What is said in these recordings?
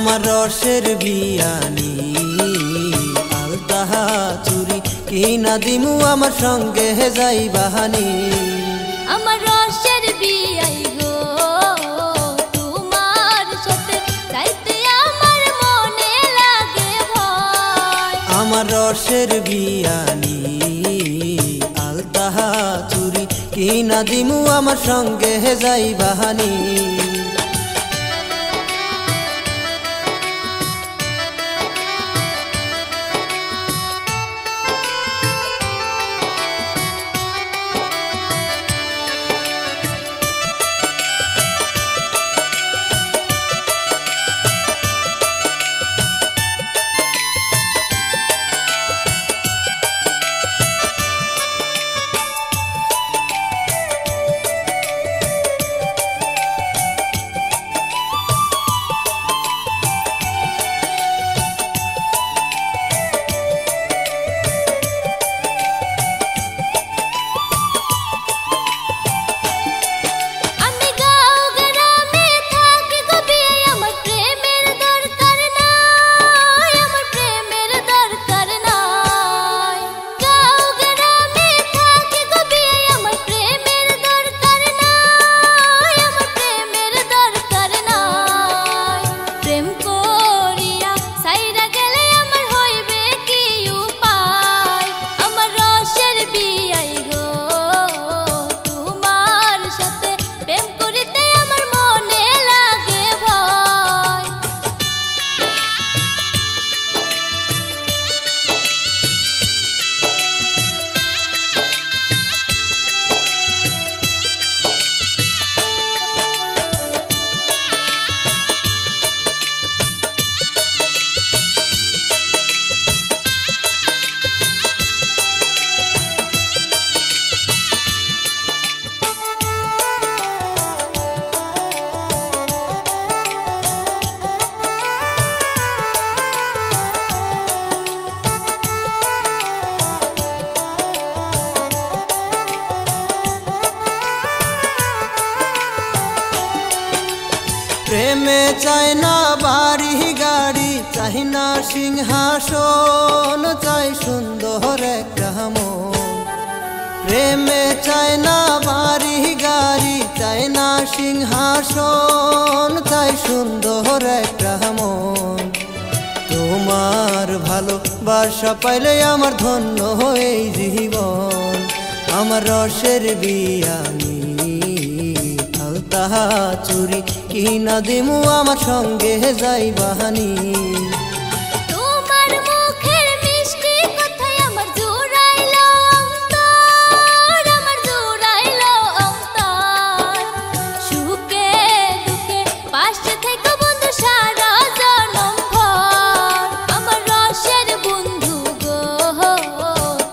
আমার রসের বিয়ানি আলতাহা চুরি কিনা দিমু আমার সঙ্গে যাই বাহানি আমার রসের বিয়াই গো তোমার সাথে যাইতে আমার মনে লাগে ভয় আমার রসের বিয়ানি আলতাহা চুরি কিনা দিমু আমার সঙ্গে যাই বাহানি প্রেমে চাই না বাড়ি গাড়ি চাই না সিংহাসন চাই সুন্দর একটা মন প্রেমে চাই না বাড়ি গাড়ি চাই না সিংহাসন চাই সুন্দর একটা মন তোমার ভালোবাসা পাইলে আমার ধন্য হয়ে জীবন আমার রসের বিয়ানি আলতাহা চুরি কিনা দিমু আমার সঙ্গে যাই বাহানি তোমার মুখের মিষ্টি কথায় আমার জুড়াইলো অন্তর আমার জুড়াইলো অন্তর সুখে দুঃখে পাশে থেকে বন্ধু সারা জনম ভর আমার রসের বন্ধু গো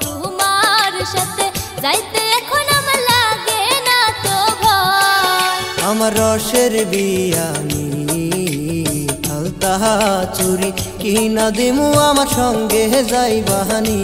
তোমার সাথে যাইতে এখন আমার লাগে না তো ভয় আমার রসের বিয়ানি আলতাহা চুরি কিনা দিমু আমার সঙ্গে যাই বাহানি।